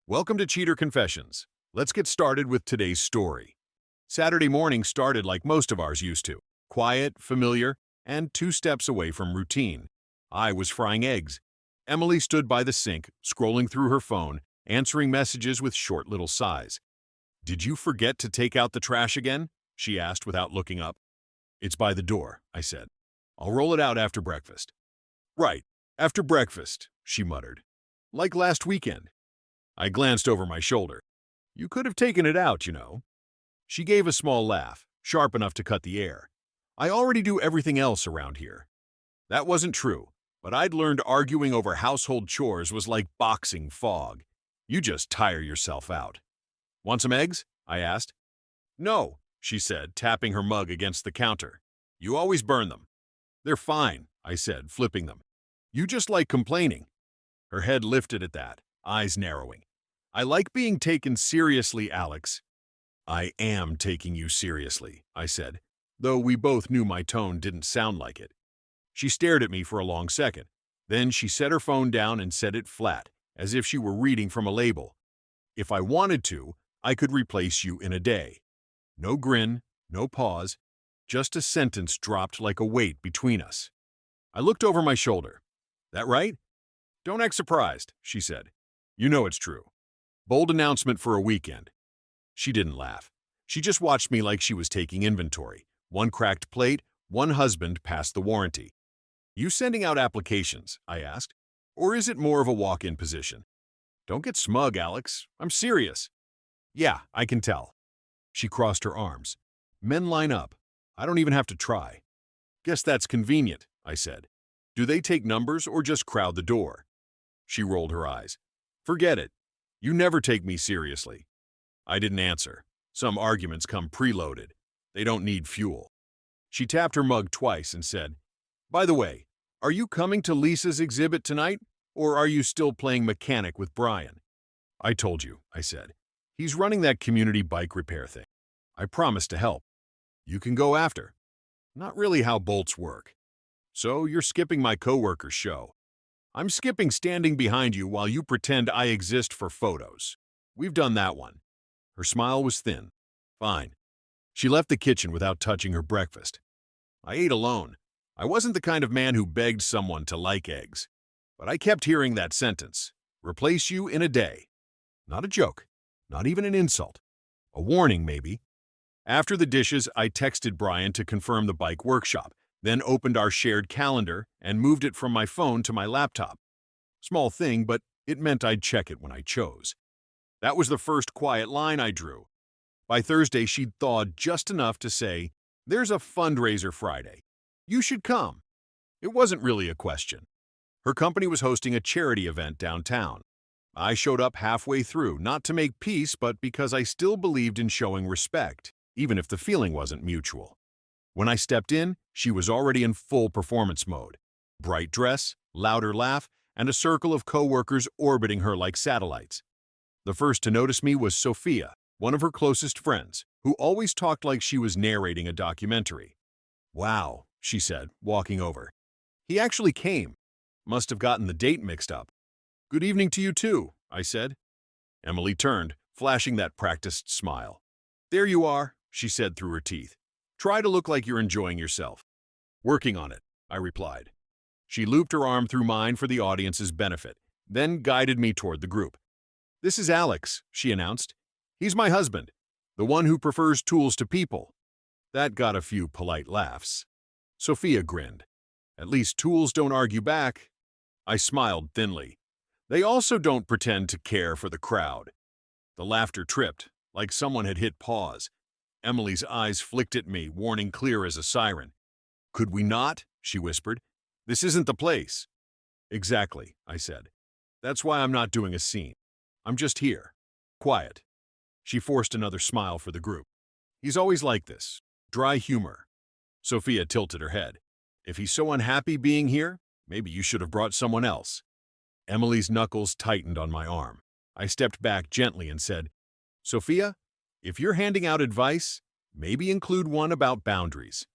Welcome to Cheater Confessions. Let's get started with today's story. Saturday morning started like most of ours used to. Quiet, familiar, and 2 steps away from routine. I was frying eggs. Emily stood by the sink, scrolling through her phone, answering messages with short little sighs. "Did you forget to take out the trash again?" she asked without looking up. "It's by the door," I said. "I'll roll it out after breakfast." "Right, after breakfast," she muttered. "Like last weekend." I glanced over my shoulder. "You could have taken it out, you know." She gave a small laugh, sharp enough to cut the air. "I already do everything else around here." That wasn't true, but I'd learned arguing over household chores was like boxing fog. You just tire yourself out. "Want some eggs?" I asked. "No," she said, tapping her mug against the counter. "You always burn them." "They're fine," I said, flipping them. "You just like complaining." Her head lifted at that, eyes narrowing. "I like being taken seriously, Alex." "I am taking you seriously," I said, though we both knew my tone didn't sound like it. She stared at me for a long second. Then she set her phone down and set it flat, as if she were reading from a label. "If I wanted to, I could replace you in a day." No grin, no pause, just a sentence dropped like a weight between us. I looked over my shoulder. "That right?" "Don't act surprised," she said. "You know it's true. Bold announcement for a weekend." She didn't laugh. She just watched me like she was taking inventory. One cracked plate, one husband passed the warranty. "You sending out applications?" I asked. "Or is it more of a walk-in position?" "Don't get smug, Alex. I'm serious." "Yeah, I can tell." She crossed her arms. "Men line up. I don't even have to try." "Guess that's convenient," I said. "Do they take numbers or just crowd the door?" She rolled her eyes. "Forget it. You never take me seriously." I didn't answer. Some arguments come preloaded. They don't need fuel. She tapped her mug twice and said, "By the way, are you coming to Lisa's exhibit tonight, or are you still playing mechanic with Brian?" "I told you," I said. "He's running that community bike repair thing. I promised to help." "You can go after." "Not really how bolts work." "So you're skipping my coworker's show." "I'm skipping standing behind you while you pretend I exist for photos. We've done that one." Her smile was thin. "Fine." She left the kitchen without touching her breakfast. I ate alone. I wasn't the kind of man who begged someone to like eggs. But I kept hearing that sentence. "Replace you in a day." Not a joke. Not even an insult. A warning, maybe. After the dishes, I texted Brian to confirm the bike workshop, then opened our shared calendar and moved it from my phone to my laptop. Small thing, but it meant I'd check it when I chose. That was the first quiet line I drew. By Thursday, she'd thawed just enough to say, "There's a fundraiser Friday. You should come." It wasn't really a question. Her company was hosting a charity event downtown. I showed up halfway through, not to make peace, but because I still believed in showing respect, even if the feeling wasn't mutual. When I stepped in, she was already in full performance mode. Bright dress, louder laugh, and a circle of coworkers orbiting her like satellites. The first to notice me was Sophia, one of her closest friends, who always talked like she was narrating a documentary. "Wow," she said, walking over. "He actually came. Must have gotten the date mixed up." "Good evening to you too," I said. Emily turned, flashing that practiced smile. "There you are," she said through her teeth. "Try to look like you're enjoying yourself." "Working on it," I replied. She looped her arm through mine for the audience's benefit, then guided me toward the group. "This is Alex," she announced. "He's my husband, the one who prefers tools to people." That got a few polite laughs. Sophia grinned. "At least tools don't argue back." I smiled thinly. "They also don't pretend to care for the crowd." The laughter tripped, like someone had hit pause. Emily's eyes flicked at me, warning clear as a siren. "Could we not?" she whispered. "This isn't the place." "Exactly," I said. "That's why I'm not doing a scene. I'm just here. Quiet." She forced another smile for the group. "He's always like this. Dry humor." Sophia tilted her head. "If he's so unhappy being here, maybe you should have brought someone else." Emily's knuckles tightened on my arm. I stepped back gently and said, "Sophia, if you're handing out advice, maybe include one about boundaries."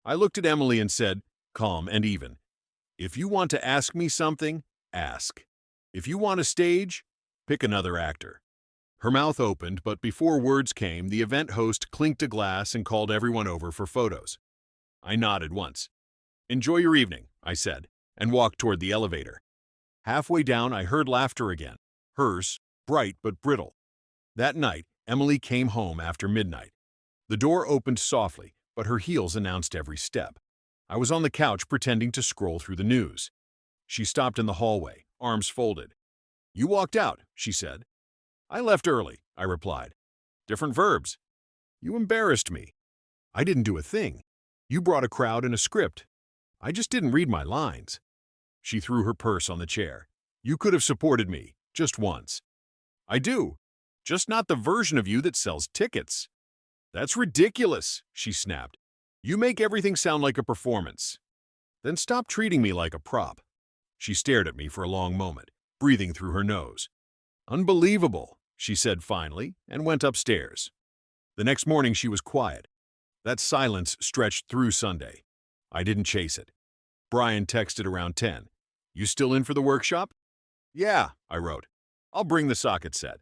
I looked at Emily and said, calm and even, "If you want to ask me something, ask. If you want a stage, Pick another actor. Her mouth opened, but before words came, the event host clinked a glass and called everyone over for photos. I nodded once. "Enjoy your evening," I said, and walked toward the elevator. Halfway down, I heard laughter again. Hers, bright but brittle. That night, Emily came home after midnight. The door opened softly, but her heels announced every step. I was on the couch pretending to scroll through the news. She stopped in the hallway, arms folded. "You walked out," she said. "I left early," I replied. "Different verbs." "You embarrassed me." "I didn't do a thing. You brought a crowd and a script. I just didn't read my lines." She threw her purse on the chair. "You could have supported me, just once." "I do. Just not the version of you that sells tickets." "That's ridiculous," she snapped. "You make everything sound like a performance." "Then stop treating me like a prop." She stared at me for a long moment, breathing through her nose. "Unbelievable," she said finally, and went upstairs. The next morning she was quiet. That silence stretched through Sunday. I didn't chase it. Brian texted around 10. "You still in for the workshop?" "Yeah," I wrote. "I'll bring the socket set."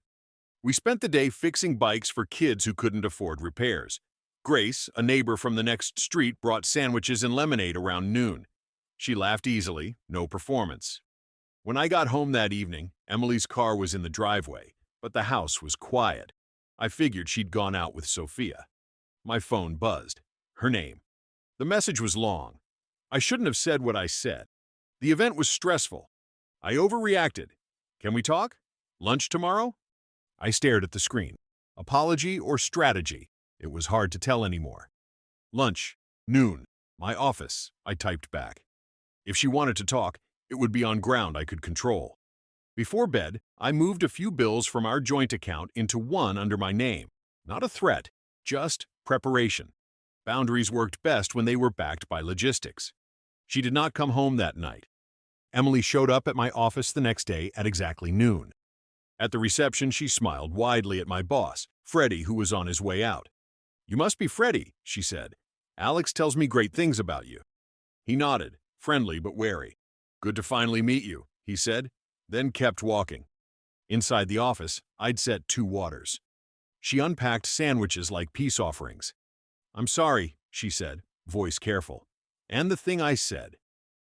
We spent the day fixing bikes for kids who couldn't afford repairs. Grace, a neighbor from the next street, brought sandwiches and lemonade around noon. She laughed easily, no performance. When I got home that evening, Emily's car was in the driveway, but the house was quiet. I figured she'd gone out with Sophia. My phone buzzed. Her name. The message was long. I shouldn't have said what I said. The event was stressful. I overreacted. "Can we talk? Lunch tomorrow?" I stared at the screen. Apology or strategy? It was hard to tell anymore. "Lunch, noon, my office," I typed back. If she wanted to talk, it would be on ground I could control. Before bed, I moved a few bills from our joint account into one under my name. Not a threat, just preparation. Boundaries worked best when they were backed by logistics. She did not come home that night. Emily showed up at my office the next day at exactly noon. At the reception, she smiled widely at my boss, Freddie, who was on his way out. "You must be Freddie," she said. "Alex tells me great things about you." He nodded, friendly but wary. "Good to finally meet you," he said, then kept walking. Inside the office, I'd set 2 waters. She unpacked sandwiches like peace offerings. "I'm sorry," she said, voice careful. "And the thing I said."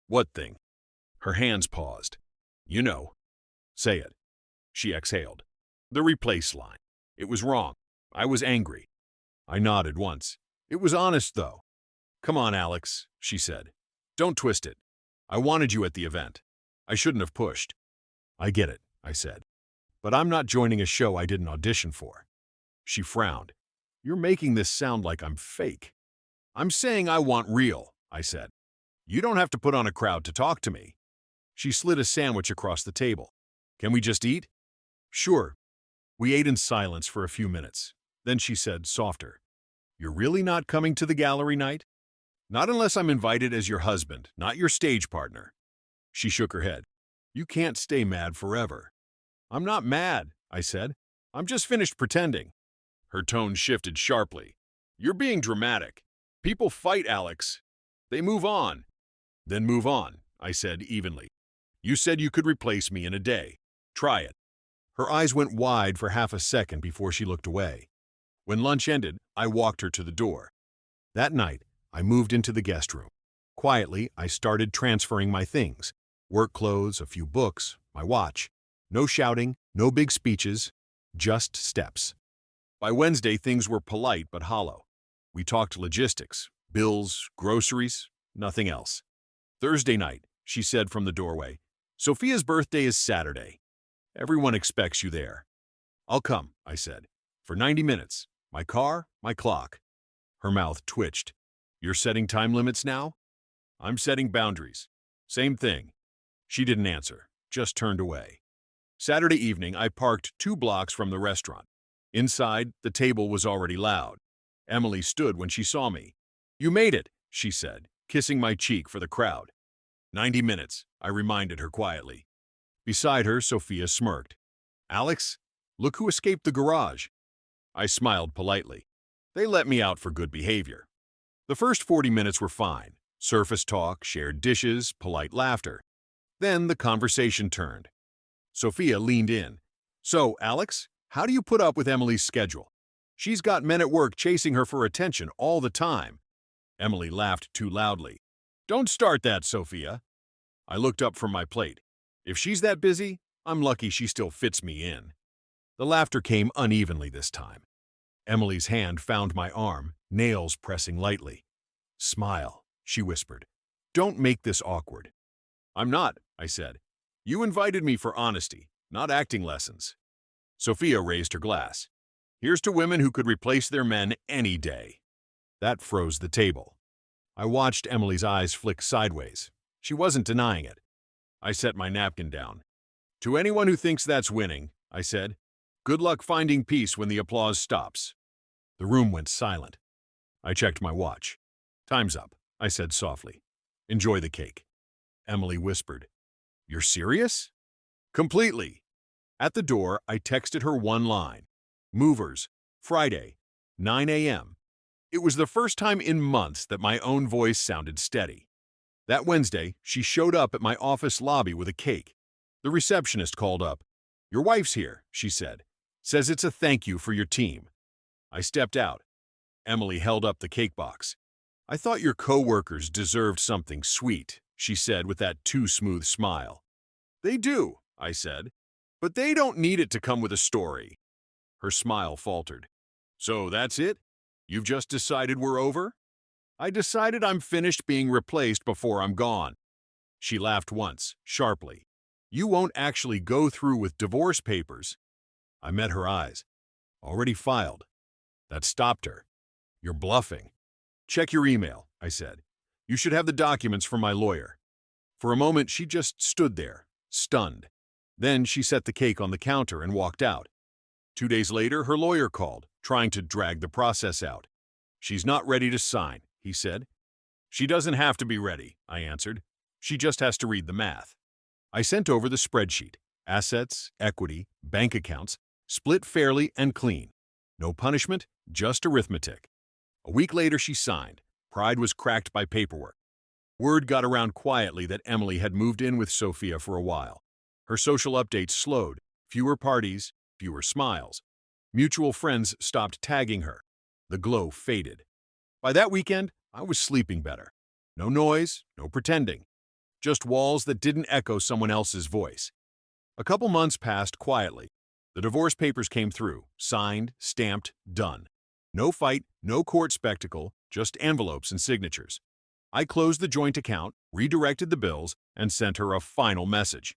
"What thing?" Her hands paused. "You know." "Say it." She exhaled. "The replace line. It was wrong. I was angry." I nodded once. "It was honest, though." "Come on, Alex," she said. "Don't twist it. I wanted you at the event. I shouldn't have pushed." "I get it," I said. "But I'm not joining a show I didn't audition for." She frowned. "You're making this sound like I'm fake." "I'm saying I want real," I said. "You don't have to put on a crowd to talk to me." She slid a sandwich across the table. "Can we just eat?" "Sure." We ate in silence for a few minutes. Then she said, softer, "You're really not coming to the gallery night?" "Not unless I'm invited as your husband, not your stage partner." She shook her head. "You can't stay mad forever." "I'm not mad," I said. "I'm just finished pretending." Her tone shifted sharply. "You're being dramatic. People fight, Alex. They move on." "Then move on," I said evenly. "You said you could replace me in a day. Try it." Her eyes went wide for half a second before she looked away. When lunch ended, I walked her to the door. That night, I moved into the guest room. Quietly, I started transferring my things. Work clothes, a few books, my watch. No shouting, no big speeches, just steps. By Wednesday, things were polite but hollow. We talked logistics, bills, groceries, nothing else. Thursday night, she said from the doorway, "Sophia's birthday is Saturday. Everyone expects you there." "I'll come," I said. "For 90 minutes. My car, my clock." Her mouth twitched. "You're setting time limits now?" "I'm setting boundaries." "Same thing." She didn't answer, just turned away. Saturday evening, I parked 2 blocks from the restaurant. Inside, the table was already loud. Emily stood when she saw me. "You made it," she said, kissing my cheek for the crowd. 90 minutes, I reminded her quietly. Beside her, Sophia smirked. "Alex, look who escaped the garage." I smiled politely. They let me out for good behavior. The first 40 minutes were fine. Surface talk, shared dishes, polite laughter. Then the conversation turned. Sophia leaned in. So, Alex, how do you put up with Emily's schedule? She's got men at work chasing her for attention all the time. Emily laughed too loudly. Don't start that, Sophia. I looked up from my plate. If she's that busy, I'm lucky she still fits me in. The laughter came unevenly this time. Emily's hand found my arm, nails pressing lightly. Smile, she whispered. Don't make this awkward. I'm not, I said. You invited me for honesty, not acting lessons. Sophia raised her glass. Here's to women who could replace their men any day. That froze the table. I watched Emily's eyes flick sideways. She wasn't denying it. I set my napkin down. To anyone who thinks that's winning, I said, good luck finding peace when the applause stops. The room went silent. I checked my watch. Time's up, I said softly. Enjoy the cake. Emily whispered. You're serious? Completely. At the door, I texted her one line. Movers, Friday, 9 a.m. It was the first time in months that my own voice sounded steady. That Wednesday, she showed up at my office lobby with a cake. The receptionist called up. Your wife's here, she said. Says it's a thank you for your team. I stepped out. Emily held up the cake box. I thought your co-workers deserved something sweet, she said with that too smooth smile. They do, I said, but they don't need it to come with a story. Her smile faltered. So that's it? You've just decided we're over? I decided I'm finished being replaced before I'm gone. She laughed once, sharply. You won't actually go through with divorce papers. I met her eyes. Already filed. That stopped her. You're bluffing. Check your email, I said. You should have the documents from my lawyer. For a moment, she just stood there, stunned. Then she set the cake on the counter and walked out. 2 days later, her lawyer called, trying to drag the process out. She's not ready to sign, he said. She doesn't have to be ready, I answered. She just has to read the math. I sent over the spreadsheet. Assets, equity, bank accounts, split fairly and clean. No punishment, just arithmetic. A week later, she signed. Pride was cracked by paperwork. Word got around quietly that Emily had moved in with Sophia for a while. Her social updates slowed. Fewer parties, fewer smiles. Mutual friends stopped tagging her. The glow faded. By that weekend, I was sleeping better. No noise, no pretending. Just walls that didn't echo someone else's voice. A couple months passed quietly. The divorce papers came through, signed, stamped, done. No fight, no court spectacle, just envelopes and signatures. I closed the joint account, redirected the bills, and sent her a final message.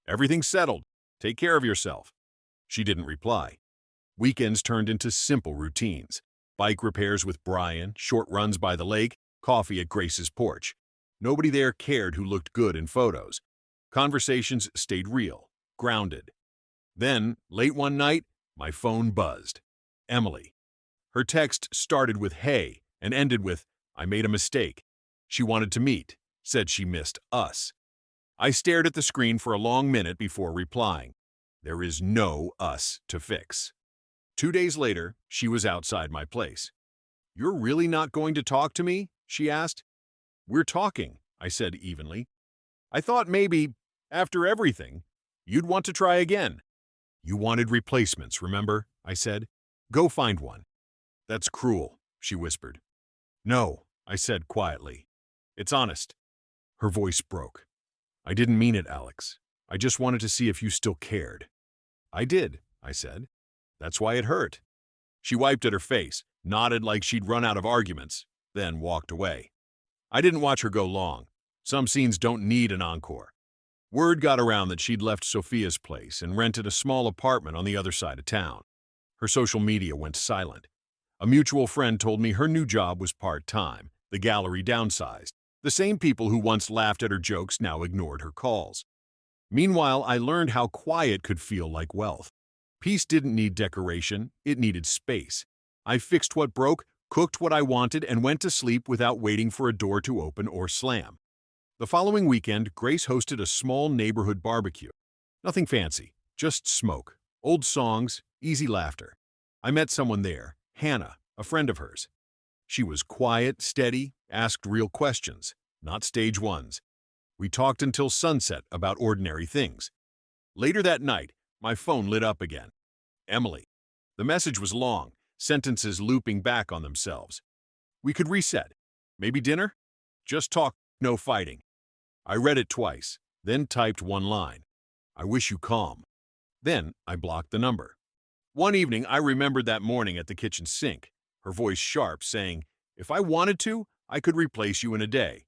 Everything's settled. Take care of yourself. She didn't reply. Weekends turned into simple routines. Bike repairs with Brian, short runs by the lake, coffee at Grace's porch. Nobody there cared who looked good in photos. Conversations stayed real, grounded. Then, late one night, my phone buzzed. Emily. Her text started with hey and ended with, I made a mistake. She wanted to meet, said she missed us. I stared at the screen for a long minute before replying. There is no us to fix. 2 days later, she was outside my place. You're really not going to talk to me? She asked. We're talking, I said evenly. I thought maybe, after everything, you'd want to try again. You wanted replacements, remember? I said. Go find one. That's cruel, she whispered. No, I said quietly. It's honest. Her voice broke. I didn't mean it, Alex. I just wanted to see if you still cared. I did, I said. That's why it hurt. She wiped at her face, nodded like she'd run out of arguments, then walked away. I didn't watch her go long. Some scenes don't need an encore. Word got around that she'd left Sophia's place and rented a small apartment on the other side of town. Her social media went silent. A mutual friend told me her new job was part-time, the gallery downsized. The same people who once laughed at her jokes now ignored her calls. Meanwhile, I learned how quiet could feel like wealth. Peace didn't need decoration, it needed space. I fixed what broke, cooked what I wanted, and went to sleep without waiting for a door to open or slam. The following weekend, Grace hosted a small neighborhood barbecue. Nothing fancy, just smoke, old songs, easy laughter. I met someone there, Hannah, a friend of hers. She was quiet, steady, asked real questions, not stage ones. We talked until sunset about ordinary things. Later that night, My phone lit up again. Emily. The message was long, sentences looping back on themselves. We could reset. Maybe dinner? Just talk, no fighting. I read it twice, then typed one line. I wish you calm. Then I blocked the number. One evening, I remembered that morning at the kitchen sink, her voice sharp, saying, "If I wanted to, I could replace you in a day."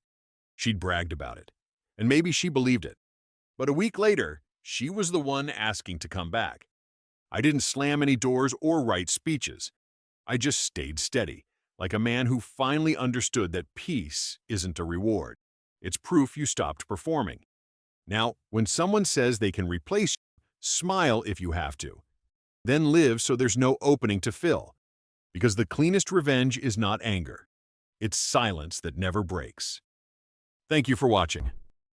She'd bragged about it, and maybe she believed it. But a week later, she was the one asking to come back. I didn't slam any doors or write speeches. I just stayed steady, like a man who finally understood that peace isn't a reward. It's proof you stopped performing. Now, when someone says they can replace you, smile if you have to. Then live so there's no opening to fill. Because the cleanest revenge is not anger. It's silence that never breaks. Thank you for watching.